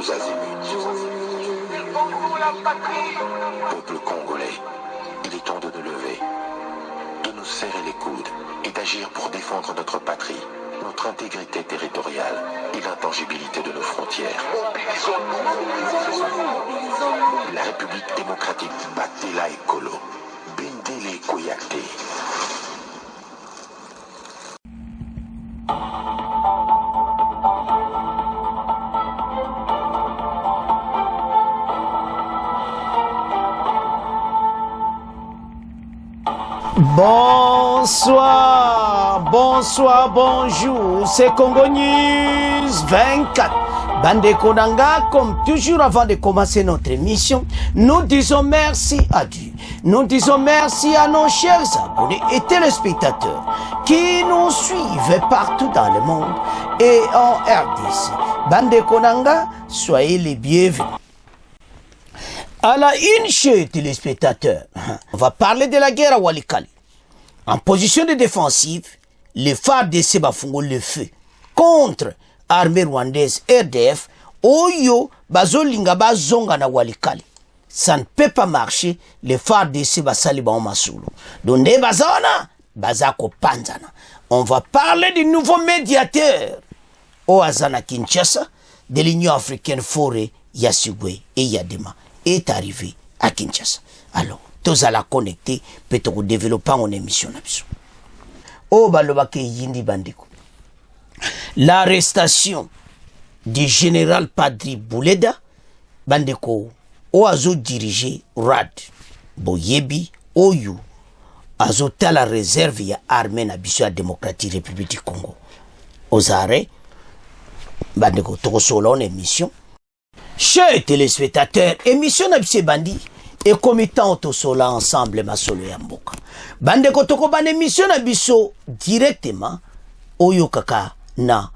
tous azimuts. Peuple congolais, il est temps de nous lever, de nous serrer les coudes et d'agir pour défendre notre patrie, notre intégrité territoriale et l'intangibilité de nos frontières. La République démocratique Batela Ekolo, Bendele Koyate. Bonsoir, bonsoir, bonjour, c'est Congo News 24. Bande Konanga, comme toujours avant de commencer notre émission, nous disons merci à Dieu. Nous disons merci à nos chers abonnés et téléspectateurs qui nous suivent partout dans le monde et en RDC. Bande Konanga, soyez les bienvenus. À la une, chers téléspectateurs, on va parler de la guerre à Walikale. En position de défensive, les FARDC bafungol le feu contre l'armée rwandaise RDF. Oyo bazolinga bazonga na Walikale. Ça ne peut pas marcher. Les FARDC basali ba masulu. Donc bazana bazako panzana. On va parler du nouveau médiateur au Azana Kinshasa de l'Union africaine Faure Gnassingbe et Yadema est arrivé à Kinshasa. Alors, tous à la connecter, peut-être développer en émission. Oh, balobake yindi bandeko. L'arrestation du général Padri Bouleda, bandeko, o azo dirigé RAD, boyebi, oyu, azo la réserve ya armée na biso ya démocratique République du Congo. Ozare, bandeko, toko solo en émission. Chers téléspectateurs, émission na biso bandi, et comitant autosola ensemble ma solo ya mboka. Bande kotoko ban émission na biso directement oyo kaka na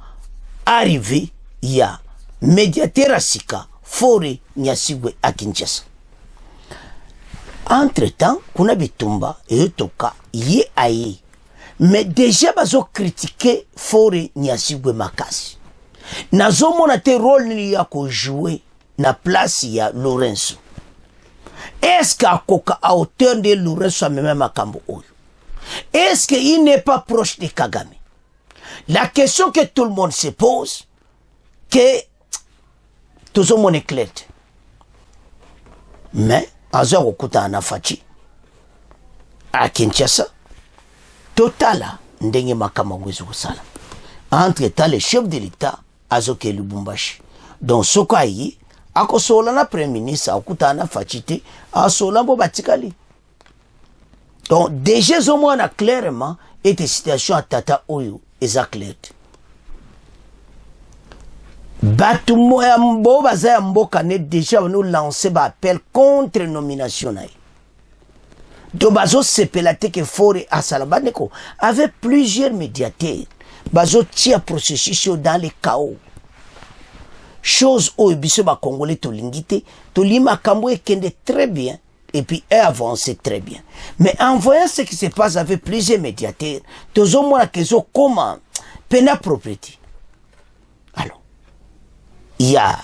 arrivé ya médiateur asika Faure Gnassingbe à Kinshasa. Entre-temps, kuna bitumba toka ye aye. Mais déjà bazo critiquer Faure Gnassingbe makasi. Nazo mona te rôle ni ya ko jouer na place ya Lorenzo. Est-ce qu'à hauteur de Lorenzo même makambo oyo? Est-ce qu'il n'est pas proche de Kagame? La question que tout le monde se pose, que tout le monde est clair. Mais, Azor Okuta Anafachi, à Kinshasa, totala ndenge makama ngwezo kusala. Entre-temps, le chef de l'État, Azoke Lubumbashi. Donc, Sokayi, ako sola na premier ministre akuta na fachite a sola bo batikali. Donc déjà zo mwana clairement était situation à tata oyo eza clair. Batu moya mbo baza mboka ne déjà nous lancer ba appel contre nomination na. Do bazo sepelate que Faure Asalabandeko avec plusieurs médiateurs. Bazo tia processus dans les chaos. Chose où biso ba congolais to lingité, to lima kamwe kende très bien et puis avancé très bien. Mais en voyant ce qui se passe avec plusieurs médiateurs, tozo mona kezo comment pena propriété. Alors, il y a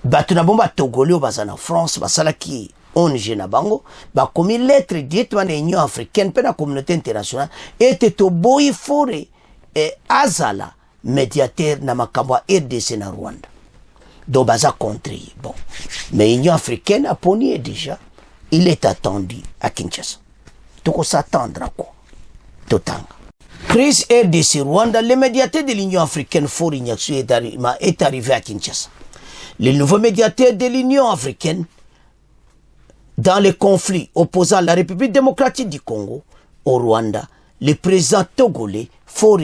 batuna bomba togolais au bazana France, basala qui ONG na bango, ba commis lettre directement de l'Union africaine pena communauté internationale et to boy Faure et azala médiateur na makambo RDC na Rwanda. Donc, baza contre. Bon. Mais l'Union africaine a pogné déjà. Il est attendu à Kinshasa. Donc, on s'attendre à quoi? Totanga. Crise RDC Rwanda, le médiateur de l'Union africaine, Faure Gnassingbe, est arrivé à Kinshasa. Le nouveau médiateur de l'Union africaine, dans les conflits opposant la République démocratique du Congo au Rwanda, le président togolais, Faure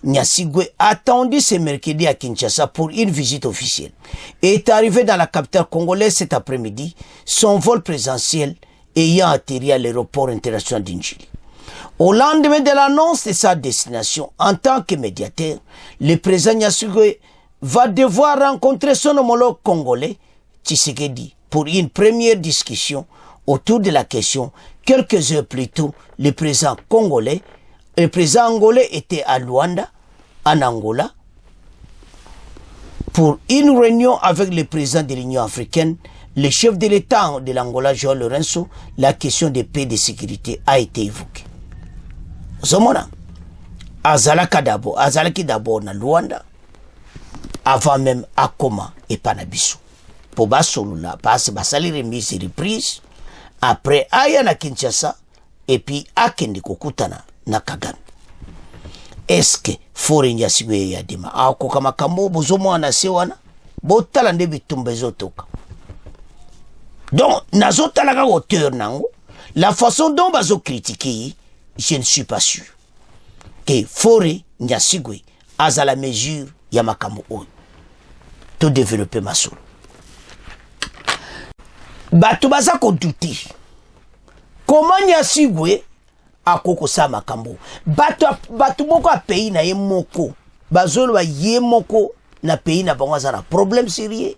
Gnassingbe, attendu ce mercredi à Kinshasa pour une visite officielle, et est arrivé dans la capitale congolaise cet après-midi, son vol présidentiel ayant atterri à l'aéroport international d'Injili. Au lendemain de l'annonce de sa destination en tant que médiateur, le président Gnassingbe va devoir rencontrer son homologue congolais, Tshisekedi, pour une première discussion autour de la question. Quelques heures plus tôt, le président angolais était à Luanda, en Angola, pour une réunion avec le président de l'Union africaine, le chef de l'État de l'Angola, João Lourenço, la question de paix et de sécurité a été évoquée. Zomona, azalaki d'abord na Luanda, avant même Akoma et Panabiso. Pour Basolula, parce que Basali remise et reprise, après aya na Kinshasa, et puis akende kokutana na Kagame. Est-ce que Faure Gnassingbé ya dima akoka makambo bozomwana se wana botala nde bitumba ezotoka. Donc nazotalaka auteur nango la façon dont bazo critiquer, je ne suis pas sûr que Faure Gnassingbé a la mesure ya makambo oyo to développer masolo. Bato baza ko douter comment Gnassingbé akoko sa makambo bato moko a pays na ye moko bazolo ba ye moko na pays na bango za na problème sérieux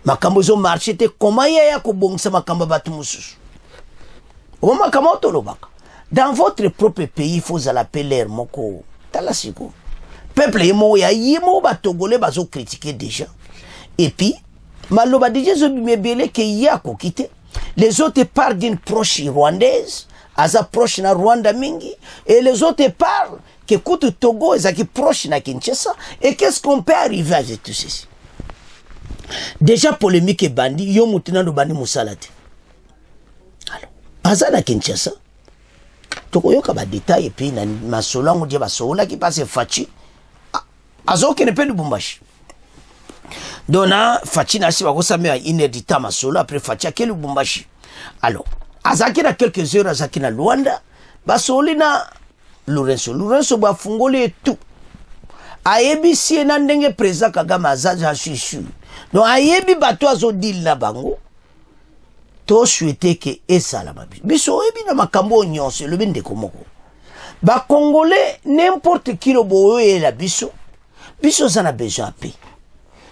makambo zo marché te comment ya ko bongisa makambo bato mususu o makambo tolobaka dans votre propre pays il faut l'appeler moko talasiko peuple ye moko ya ye moko ba togolais bazo critiquer déjà et puis maloba déjà zo bimebele ke ya ko quitter les autres parlent d'une proche rwandaise Aza proche na Rwanda mingi et les autres parlent que écoute Togo est proche na Kinshasa et qu'est-ce qu'on peut arriver avec tout ceci. Déjà polémique et bandi yo mutina no bandi musalate. Alors aza na Kinshasa Togo yo ka ba détail et puis na masolo ngo dia basola qui passe fachi azo ke ne pe Lubumbashi. Dona fachi na si ba ko samea inédita masolo après fachi à Lubumbashi. Alors azaki na quelques heures azaki na Luanda basoli na Lourenço ba fungole tout ayebi si na ndenge président Kagame azaja suis donc ayebi bato azo deal na bango to souhaiter que esala mabi biso oyebi na makambo nyonso le bende komoko ba congolais n'importe qui lo boyo la biso zana besoin paix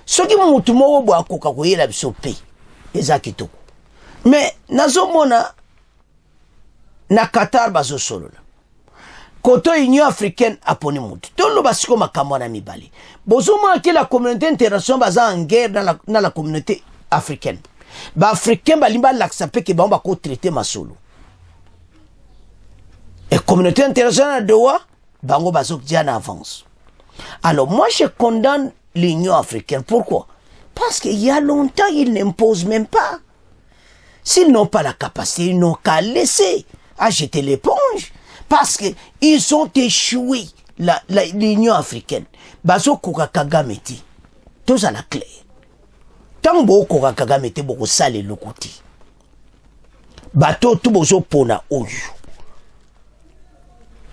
soki mutu moko bo akoka ko yela biso paix ezaki to mais nazomona na Qatar bazo solo koto Union africaine aponi mutu tolo basiko makambo na mibali bozoma ke la communauté internationale baza en guerre dans la communauté africaine ba africain balimba l'accepter que ba ko traiter masolo et communauté internationale doit bango bazo dia en avance. Alors moi je condamne l'Union africaine. Pourquoi? Parce qu'il y a longtemps ils n'imposent même pas. S'ils n'ont pas la capacité, ils n'ont qu'à laisser à jeter l'éponge parce qu'ils ont échoué l'Union africaine. Bazo koka Kagame ti. Tous à la clé. Tant bo koka Kagame ti boko sale lokoti. Bato tout bozo pona oyu.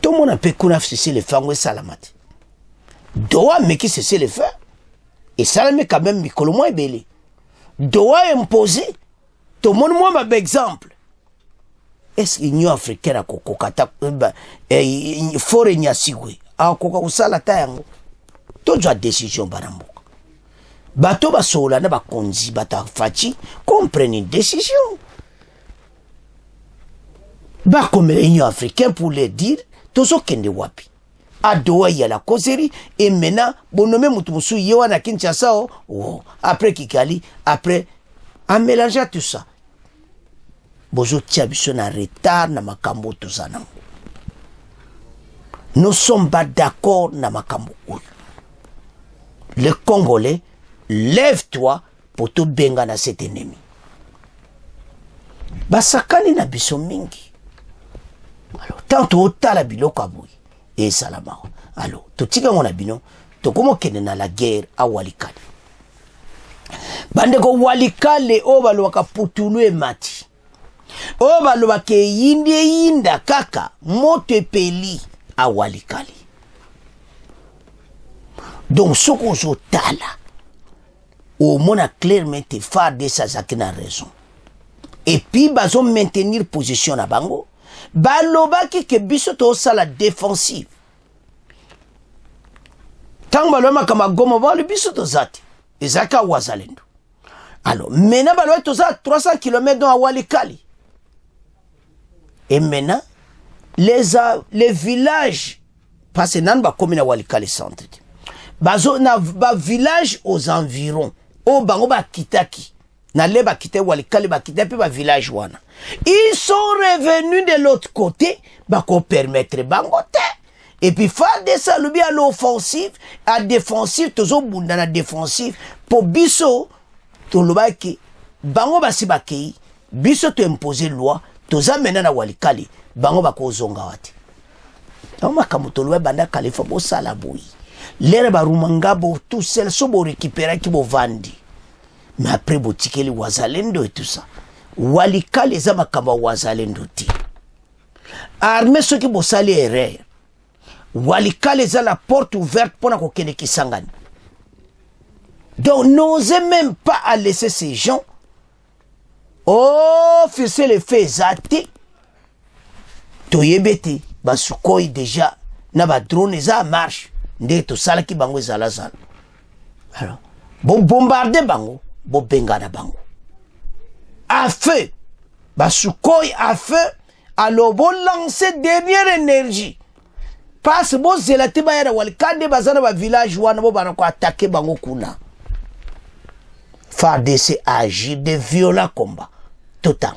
Tout le monde a pu connaître cesser les femmes et salamati. Doit mais qui cesser les faire. Et salamé quand même mikolo moins belé. Doit imposer. Tout le monde moi ma exemple. Est-ce que l'Union africaine a kokata Faure Gnassingbé a koka usala tayango to jwa décision banamboka bato basola na bakonzi bata fachi comprendre une décision ba comme l'Union africaine pour les dire tozo kende wapi adoa ya la causerie et maintenant bonome mutu musu yewa na Kinshasa après Kigali après en mélangeant tout ça bozo tia biso na retard na makambo tozana. Nous sommes pas d'accord na makambo oyo. Les Congolais, lève-toi pour te benga na cet ennemi. Basakani na biso mingi. Alors tant otala biloko aboyi et salama. Alors totika ngona bino tokomo kende na la guerre a Walikale. Bande ko Walikale o balwaka putulu e mati. O baloba ke yinda kaka moto peli a Walikale. Donc ce qu'on se tala au monde a clairement été phare de sa zakina raison. Et puis bazo maintenir position na bango baloba ke biso to sala défensive. Tant baloma kama goma ba le biso to zati ezaka wazalendo. Alors maintenant baloba to za 300 km dans Walikale. Et maintenant, les villages, parce que nous sommes comme Walikale centre, bazo na ba village aux environs o bango ba kitaki na le ba kité Walikale ba kité pe ba village wana ils sont revenus de l'autre côté ba ko permettre bango te et puis FARDC lobi à l'offensive à défensive tozo bunda na défensive pour biso to lobaki bango ba si ba kei biso to imposer loi toza mena na Walikale bango ba ko zonga wati Tama kamutolwe banda kalifa bo sala boy. Lere ba rumanga bo tout seul so bo récupérer ki bo vandi. Mais après bo tikeli wazalendo et tout ça. Walikale za makamba wazalendo ti. Armée so ki bo sali erreur. Walikale za la porte ouverte pona ko kene kisangani. Donc n'osez même pas à laisser ces gens officier les faits zati. Toyebete basukoi déjà na ba drone za marche nde to sala ki bango zala zala. Alors bon bombarder bango bo bengana bango à feu basukoi à feu alors bon lancer dernière énergie parce bon zelati ba ya Walikale bazana ba village wana bo bana ko attaquer bango kuna. FARDC agit de violents combats total.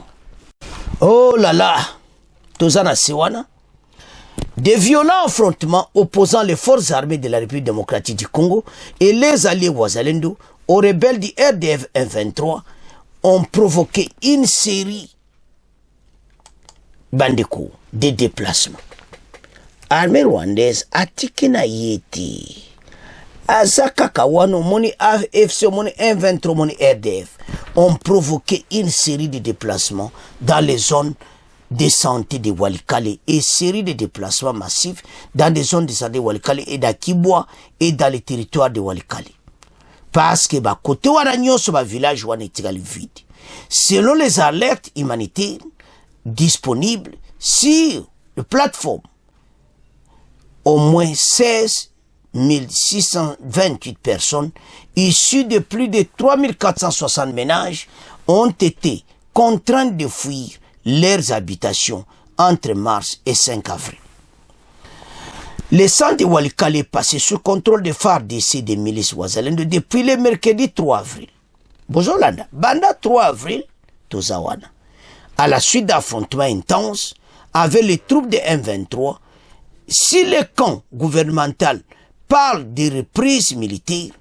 Oh là là tozana siwana. Des violents affrontements opposant les forces armées de la République démocratique du Congo et les alliés Wazalendo aux rebelles du RDF M23 ont provoqué une série bandeko de déplacements. Armée rwandaise atikina yeti Azaka Kawano, moni AFC, moni M23, moni RDF ont provoqué une série de déplacements dans les zones de santé de Walikale et série de déplacements massifs dans des zones de santé de Walikale et d'Akibwa et dans les territoires de Walikale. Parce que bah côté Waranyo sur le village wana etigali vide. Selon les alertes humanitaires disponibles sur la plateforme, au moins 16 628 personnes issues de plus de 3460 ménages ont été contraintes de fuir leurs habitations entre mars et 5 avril. Le centre de Walikale est passé sous contrôle de FARDC des milices Wazalendo depuis le mercredi 3 avril. Bozolanda, banda 3 avril, Tozawana. À la suite d'affrontements intenses avec les troupes de M23, si le camp gouvernemental parle de reprise militaire,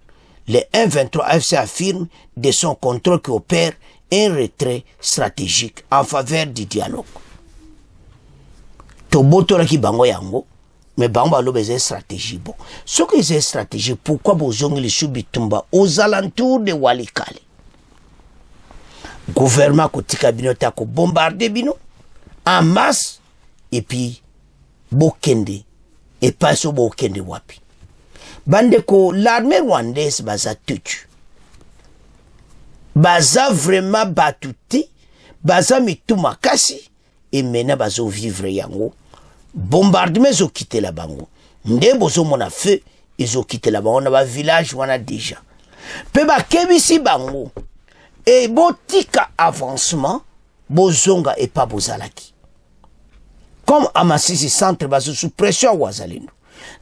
le M23 AFC affirme de son contrôle qui opère un retrait stratégique en faveur du dialogue. Toboto la ki bango yango, mais bango ba lobe ze stratégie bon. Ce que c'est stratégie, pourquoi bozongi li subitumba aux alentours de Walikale? Gouvernement ko tika bino ta ko bombarder bino en masse et puis bokende et pas so bokende wapi. Bandeko l'armée rwandaise baza tutu. Baza vraiment batuti, baza mituma kasi et mena bazo vivre yango. Bombardement zo quitté la bango. Nde bozo mona feu, ils ont quitté la bango na ba village wana déjà. Pe ba kebisi bango. Et botika avancement, bozonga et pas bozalaki. Comme à Masisi centre bazo sous pression Wazalendo.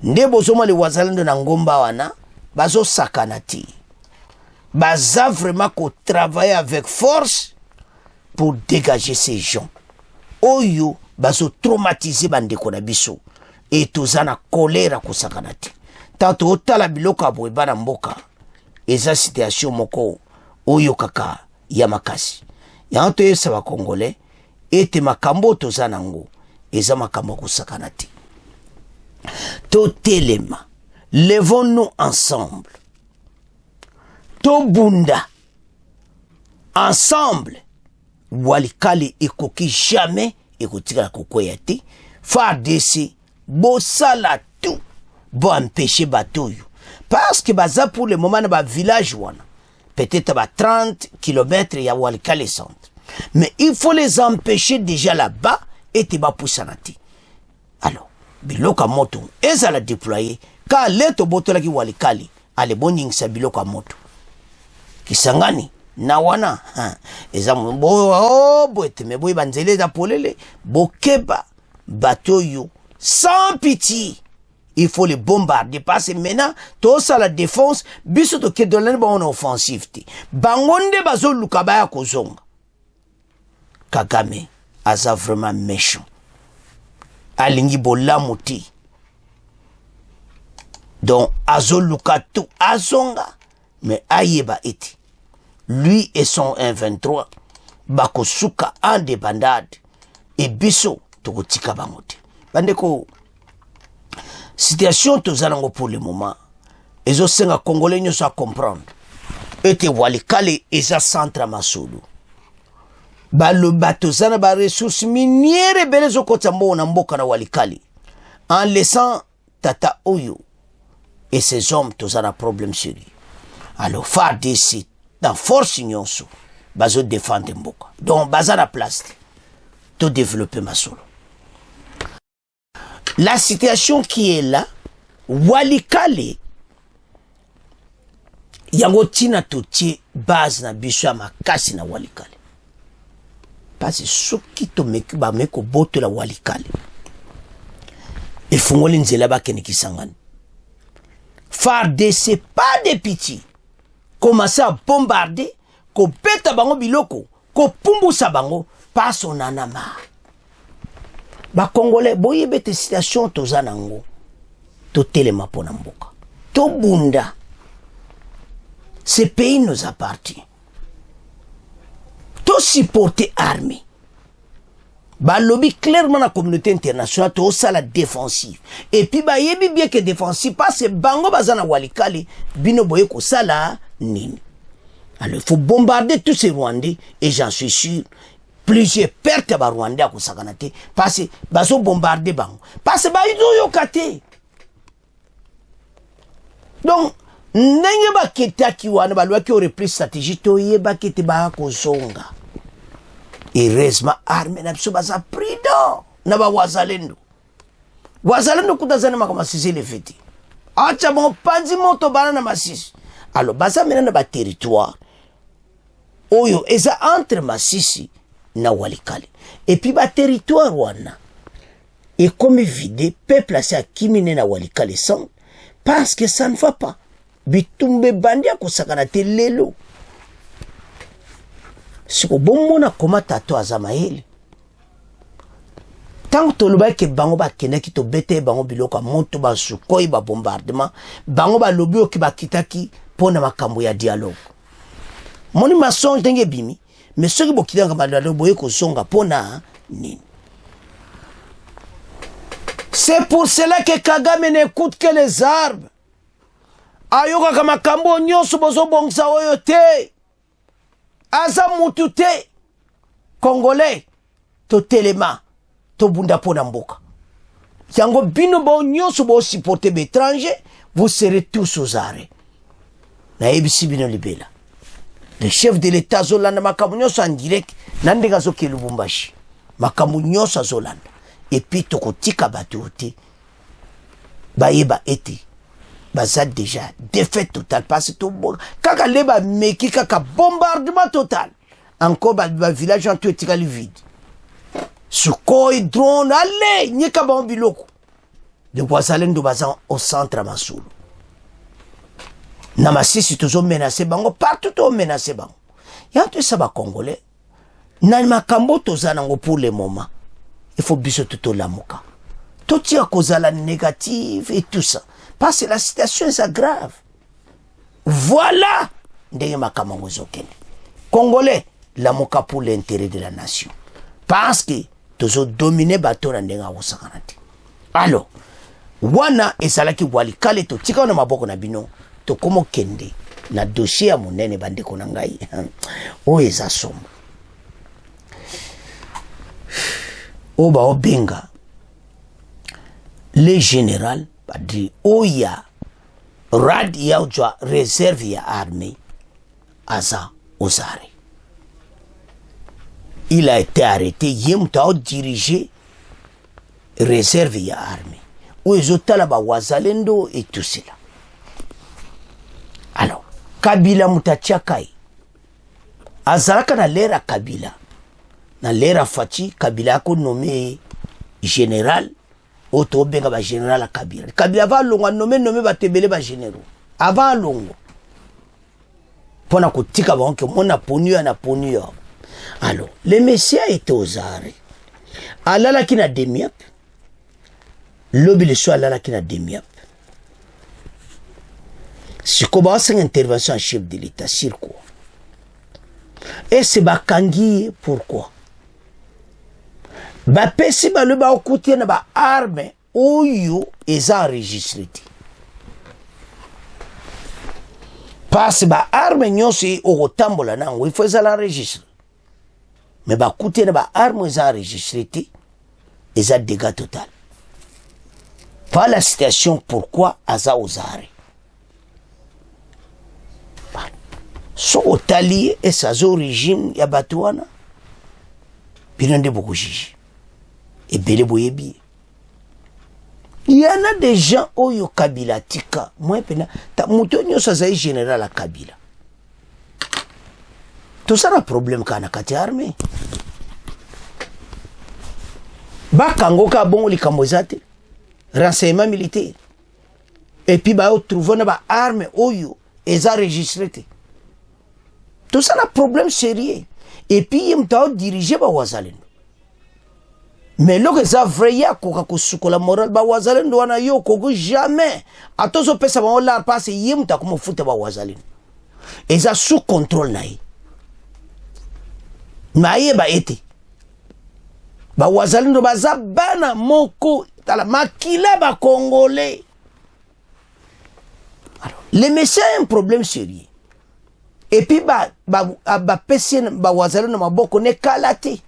Nde bozo mo le Wazalendo na ngomba wana, bazo sakanati. Baza vraiment qu'on travaille avec force pour dégager ces gens. Oyo bazo traumatiser bandeko na biso et tozana colère ko sakanati. Tanto otala biloko aboye bana mboka. Eza situation moko oyo kaka ya makasi. Yanto yesa ba Congolais ete makambo tozana ngo eza makambo ko sakanati. Totelema, levons-nous ensemble. Tobunda ensemble. Walikale ekoki jamais ekotika kokoya te. FARDC bosala tout bo empêcher batoyo parce que baza pour le moment na ba village wana peut-être ba 30 km ya Walikale centre, mais il faut les empêcher déjà là-bas et te ba poussanati. Alors biloka moto ezala déployer ka leto botola ki Walikale ale boningisa biloka moto Kisangani na wana eza bo boete me boy banzele za polele bokeba batoyo sans pitié il faut les bombarder parce que maintenant tout ça la défense biso to kedolane ba on offensive ti bangonde bazo lukabaya kozonga. Kagame aza vraiment méchant alingi bolamu ti donc azo lukatu azonga mais ayeba eti lui et son 123 bakosuka en débandade et biso tokotika bango te bandeko. Situation tozanango pour le moment ezo senga congolais nyonso a comprendre ete Walikale eza centre masolo baloba tozana ba ressources minières bele zokota mbona mboka na Walikale en laissant Tata Oyo et ses hommes tozana problème sérieux. Alors FARDC dans force nyonso bazo défendre mboka donc bazana place to développer masolo. La situation qui est là, Walikale, yango tina totie base na biso ya makasi na Walikale. Parce que soki to meki ba meko boto la Walikale. Efungoli nzela ba kene kisangani. FARDC pas de pitié. Commencer à bombarder, ko peta bango biloko, ko pumbusa bango, pas son anama. Ba Congolais boye bete situation tozanango to telema pona mboka to bunda. Ce pays nous appartient. To supporter armée. Ba lobby clairement la communauté internationale to ça la défensive. Et puis ba yebi bien que défensive parce que bango bazana Walikale bino boye ko sala nini. Alors il faut bombarder tous ces Rwandais et j'en suis sûr plusieurs pertes à Rwandais à Kosakanate parce que baso bombarder bango parce que ba izo yokate. Donc ndenge ba ketaki wana ba lwa ki aurait pris stratégie to yeba kete ba kozonga. Heureusement armée na biso baza prudent na ba wazalendo. Wazalendo kutazana makama sisi le feti. Acha bon panzi moto bana na Masisi. Alors baza mena na ba territoire. Oyo eza entre Masisi na Walikale. Et puis ba territoire wana et comme vidé peuple assez akimine na Walikale sans parce que ça ne va pas. Bitumbe bandia ko sakanate lelo. Siko bomona koma tato azamaeli. Tant que toloba ke bango ba keneki to bete bango biloko monto ba sukoi ba bombardement bango ba lobi o ki ba kitaki pona makambo ya dialogue. Moni mason tenge bimi mais ceux qui bokidanga ba dialogue boye ko songa pona nini. C'est pour cela que Kagame n'écoute que les arbres. Ayoka kama kambo nyonso bozo bongsa oyo te. Aza mutu te. Congolais to telema to bunda pona mboka. Yango bino bo nyonso bo supporter l'étranger, vous serez tous aux arrêts. Na ebisi bino libela. Le chef de l'État zolanda makambo nyonso en direct nandeka zo ke Lubumbashi. Makambo nyonso zolanda. Et puis tokotika batuti bayeba eti baza déjà défaite totale parce que tout kaka leba meki kaka bombardement total encore ba village en tout etika li vide Sukhoi drone allez nyeka ba biloko de Wazalendo baza au centre Masulu na Masisi toujours menacé bango partout to menacé bango yanto ça ba congolais na makambo tozanango pour le moment. Il faut biso tout la moka. Tout tient cause à la négative et tout ça. Parce que la situation est grave. Voilà. Ndenge makamango zokene. Congolais, la moka pour l'intérêt de la nation. Parce que tozo dominer bateau na ndenga wosakanati. Alors, wana esalaki Walikale to tika na maboko na bino to komo kende na dossier ya monene bandeko na ngai. O eza somo. Oba obenga le général padri oya rad ya ujwa réserve ya armée aza Ozare. Il a été arrêté yemta diriger réserve ya armée oezotala ba Wazalendo et tout cela. Alors Kabila mutachakai azalaka na lera Kabila na lera Fachi Kabila ko nommé général Auto benga ba général à Kabila. Kabila va longa nommé ba tebele ba généraux. Avant longo. Pona ko tika ba onke mona ponu na ponu. Alors, le messie était aux arrêts. Alala ki na demiap. Lobi le so alala ki na demiap. Si ko ba une intervention en chef de l'État sur quoi? Et c'est ba kangi pourquoi? Ba pesi ba le ba okuti na ba arme oyo eza enregistré. Parce ba arme nyosi o tambola nango il faut ça l'enregistrer. Mais ba kuti na ba arme eza enregistré eza dégâts total. Pas la situation pourquoi aza aux arrêts. So otali et sa origine ya batouana binande beaucoup juge et belé boyebi. Il y en a des gens oyo Kabila tika moi pena ta mutonyo sa zai général à Kabila. Tout ça un problème kana kati armée. Bakango ka bon li kamozate renseignement militaire. Et puis ba trouver na ba arme oyo eza enregistré. Tout ça un problème sérieux. Et puis il m'a dirigé ba wazalendo. Mais lo que ça vrai ya ko ka kusukola moral ba wazalendo wana yo ko jamais atozo pesa ba la passe yim ta comme futa ba wazalendo. Et ça sous contrôle naï. Maye ba été. Ba wazalendo ba zabana moko tala makila ba congolais. Alors, les messieurs ont un problème sérieux. Et puis ba pesien ba wazalendo maboko ne kalate.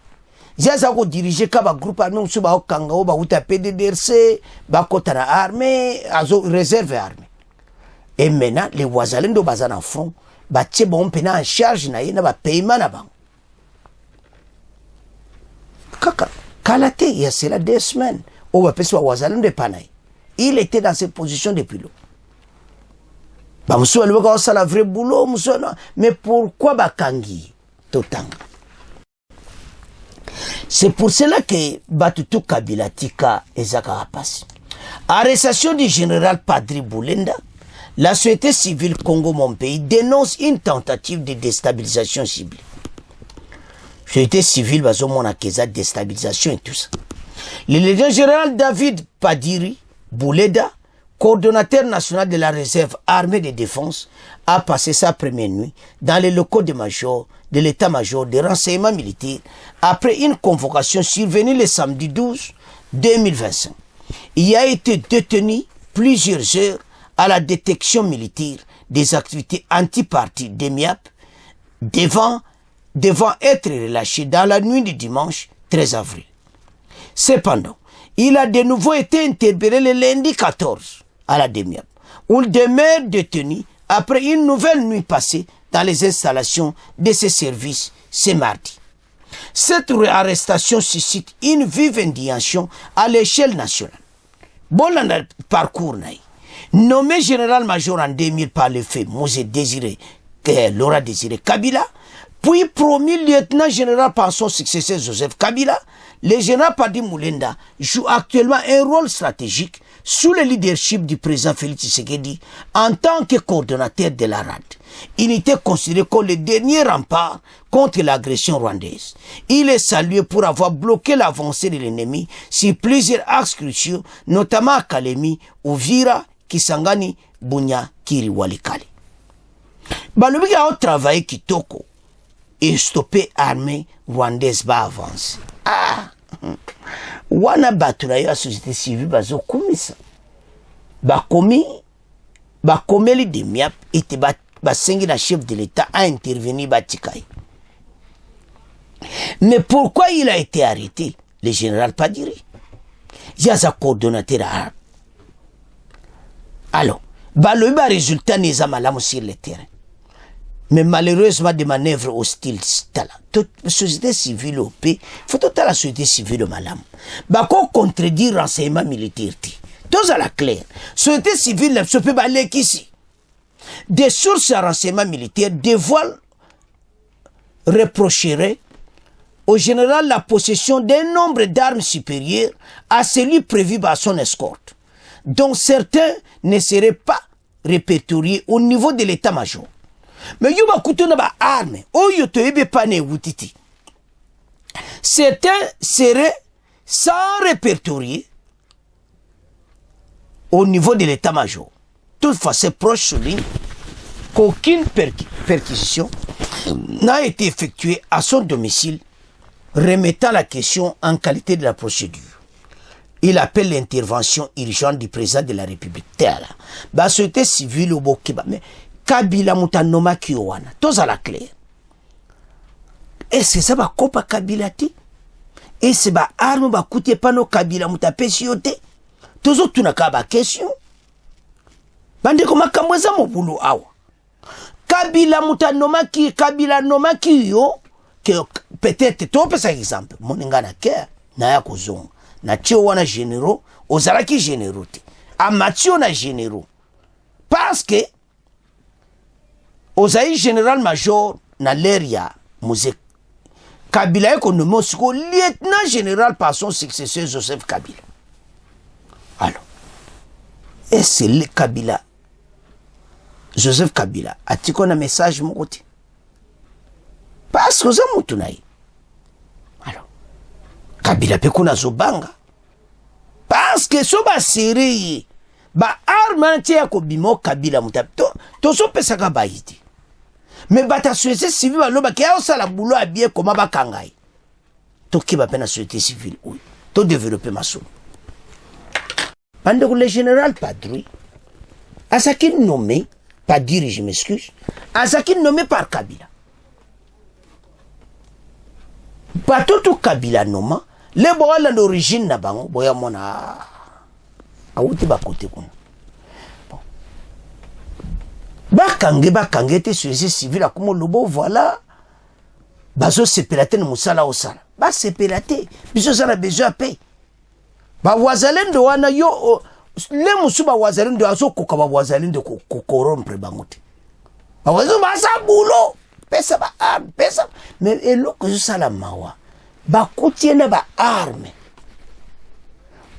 Jaza ko diriger ka ba groupe armé musu ba okanga ba uta PDDRC ba kota na armée azo réserve armée. Et maintenant les wazalendo bazana en front ba tche bon pena en charge na yena ba paiement na bango. Kaka kalate il y a cela 2 semaines au ba peso wazalendo panay. Il était dans cette position depuis longtemps. Bah monsieur le gars ça la vrai boulot monsieur non mais pourquoi bakangi totang? C'est pour cela que Batutu Kabila tika ezaka passe. Arrestation du général Padri Boulenda, la société civile Congo mon pays dénonce une tentative de déstabilisation ciblée. Société civile bazo mona keza déstabilisation et tout ça. Le lieutenant général David Padiri Boulenda, coordonnateur national de la réserve armée de défense, a passé sa première nuit dans les locaux de l'état-major de renseignement militaire après une convocation survenue le samedi 12 2025. Il a été détenu plusieurs heures à la détection militaire des activités anti-parti des MIAP devant être relâché dans la nuit du dimanche 13 avril. Cependant, il a de nouveau été interpellé le lundi 14 à la DEMIAP, où il demeure détenu après une nouvelle nuit passée dans les installations de ses services ce mardi. Cette arrestation suscite une vive indignation à l'échelle nationale. Bon parcours naï. Nommé général-major en 2000 par le fait Laurent Désiré Kabila, puis promu lieutenant général par son successeur Joseph Kabila, le général Padri Boulenda joue actuellement un rôle stratégique sous le leadership du président Félix Tshisekedi en tant que coordonnateur de la RAD. Il était considéré comme le dernier rempart contre l'agression rwandaise. Il est salué pour avoir bloqué l'avancée de l'ennemi sur plusieurs axes cruciaux, notamment à Kalemi, Uvira, Kisangani, Bunya, Kiri, Walikale. Balobi a travaillé kitoko et stopper l'armée rwandaise va avancer. Ah! Wana batula yo société civile bazo komisa. Bakomeli de miap ete basengi na chef de l'État a intervenu batikai. Mais pourquoi il a été arrêté? Le général Padiri. Il y a sa coordonnateur arabe. Alors, le résultat n'est pas malamu sur le terrain. Mais malheureusement, des manœuvres hostiles, toute la société civile au pays, faut toute la société civile au malam. Bako contredire renseignement militaire. Tout à la claire. Société civile ne se peut pas aller qu'ici. Des sources à renseignement militaire dévoilent, reprocheraient au général la possession d'un nombre d'armes supérieur à celui prévu par son escorte, dont certains ne seraient pas répertoriés au niveau de l'état-major. Mais il y a des armes, certains seraient sans répertorier au niveau de l'état-major. Toutefois, ces proches soulignent qu'aucune perquisition n'a été effectuée à son domicile, remettant la question en qualité de la procédure. Il appelle l'intervention urgente du président de la République. La société civile au Bokiba, mais Kabila Moutanoma Kiowana, tous à la claire. Est-ce que ça va copa Kabila ti? Est-ce que ça arme va coûter pas nos Kabila Moutapesiote? Tous autres n'a qu'à question. Bande comme Kamweza Mobulu awa. Kabila Moutanoma ki, Kabila Noma ki yo, que peut-être, tu peux par exemple, mon ingana kea, na ya kozonga. Na tio wana généraux, ozalaki généraux te. Amatio na généraux. Parce que, ozaï général-major na l'air ya musique. Kabila est nommé aussi lieutenant général par son successeur Joseph Kabila. Alors, est-ce que le Kabila, Joseph Kabila, a-t-il un message mon côté? Parce que ça moutunaï. Alors, Kabila pe kuna zobanga. Parce que so ba sereye, ba arme tia ko bimo Kabila mutap. To so pesa ka baïti. Mais bata société civile ba loba ki a osala boulot a bien comment ba kangai. To ki ba pena société civile oui. To développer maso. Pendant que le général Padri, à ce qu'il nommé, Padri je m'excuse, à ce qu'il nommé par Kabila. Batoto Kabila noma, les bois l'origine na bango, boya mona a outi ba côté kuna. Bon. Bakange te société civile a comme lobo voilà. Bazo sepelate no musala osala. Ba sepelate, biso sana besoin paix. Ba wazalendo wana yo le musuba wazalendo azo koka ba wazalendo ko corrompre bangote. Ba wazo ba sa boulot. Pesa ba arme, pesa. Mais eloko zo sala mawa. Ba koutiena ba arme.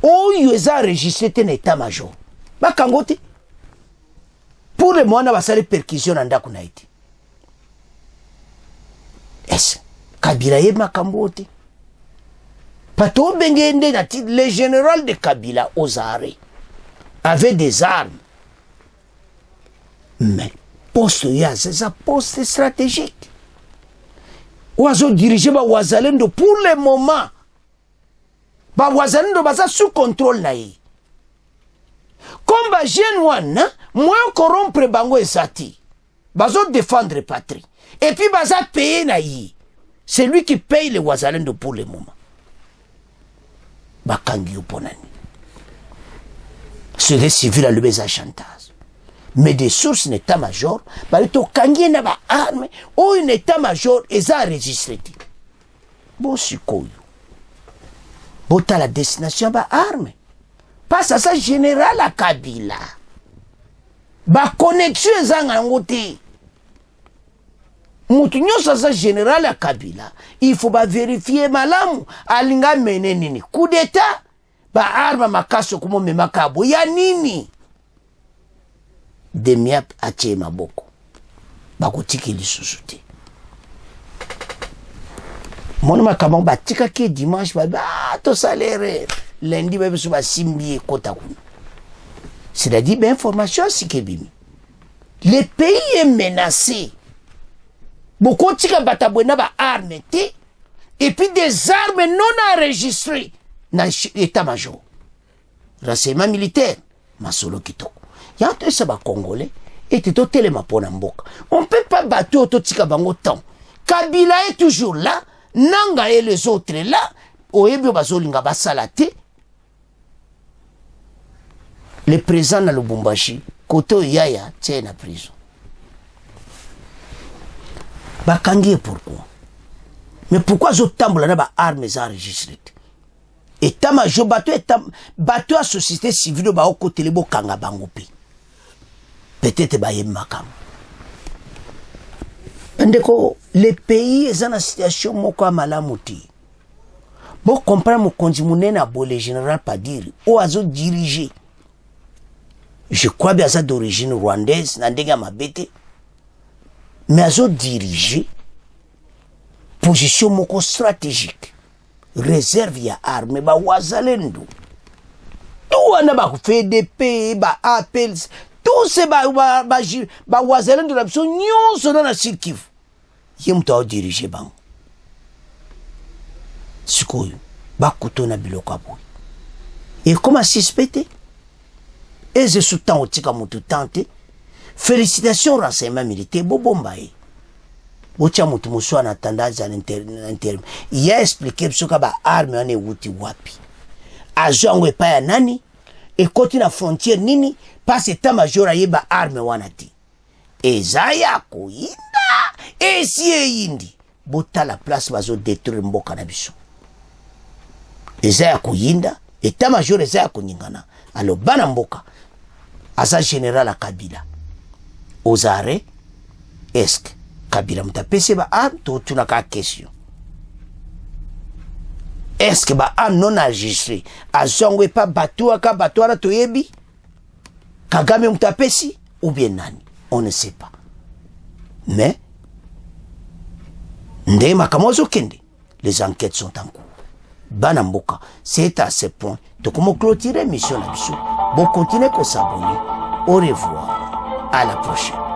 Oyo eza registré ten état-major. Ba kangote. Pour le moment ba sali perquisition na ndako na iti. Est Kabila ye makambote. Pato bengende na ti le général de Kabila aux arrêts avait des armes. Mais poste ya c'est un poste stratégique. Oazo diriger ba wazalendo pour le moment. Ba wazalendo baza sous contrôle na yi. Comme ba jeune wana, moins corrompre bango esati. Bazo défendre patrie. Et puis baza payer na yi. C'est lui qui paye les wazalendo pour le moment. Bakangi uponani. C'est des civils à le chantage. Mais des sources d'état-major, balito kangi na ba arme, ou un état-major est enregistré. Bon sikoyo. Bota la destination ba arme. Passe à ça général à Kabila. Ba connexion zanga ngote. Moutinyo sa général à Kabila. Il faut ba vérifier malamu alinga menenini. Coup d'état ba arme makaso kumo memakabo ya nini? Demiap atie maboko. Bakotiki lisusu te. Mon makamon batika ki dimanche ba to salaire lundi ba biso ba simbi kota kuna. C'est-à-dire ben information si kebimi. Le pays est menacé. Beaucoup tika batabwena ba arme te et puis des armes non enregistrées dans l'état-major. Renseignement militaire masolo kitoko. Ya to ça ba congolais et te totelema pona mboka. On peut pas battre auto tika bango temps. Kabila est toujours là, Nanga et les autres là, oyebi bazolinga basalate. Le président na Lubumbashi, koto yaya tient na prison. Bakangi pourquoi? Mais pourquoi zo tambola na ba armes enregistrées? État-major bateau à société civile ba côté le bokanga bango pi. Peut-être ba yem makam. bandeko les pays eza na situation moko ya malamu te bo comprendre mokonzi munene abole général Padiri o azo diriger je crois bien ça d'origine rwandaise na ndenge ya mabe te mais azo diriger position moko stratégique réserve ya arme ba wazalendo tout wana ba FDP ba appels tout ces ba wazalendo na biso nyonso na Sud Kivu ye mutu aodiriger bango sikoyo bakutona biloko aboyi et comme suspecté et je sous-temps otika mutu tante félicitations renseignement militaire bobomba ye bocha mutu musu ana tendance à l'intérim il a expliqué biso ka ba arme wana ewuti wapi azo epa ya nani ekoti na frontière nini passe état-major ayeba arme wana ti eza ya koyinda esi eyindi botala place bazo détruire mboka na biso eza ya koyinda état-major eza ya koningana alo bana mboka asa général Kabila aux arrêts est-ce que Kabila mutapese ba arme to tunaka question est-ce que ba arme non enregistré azongwe pa batua ka batua to yebi Kagame mutapesi ou bien nani on ne sait pas mais ndema kamozo kende les enquêtes sont en cours bana mboka c'est à ce point to comment clôturer mission na biso bon continuer ko s'abonner au revoir à la prochaine.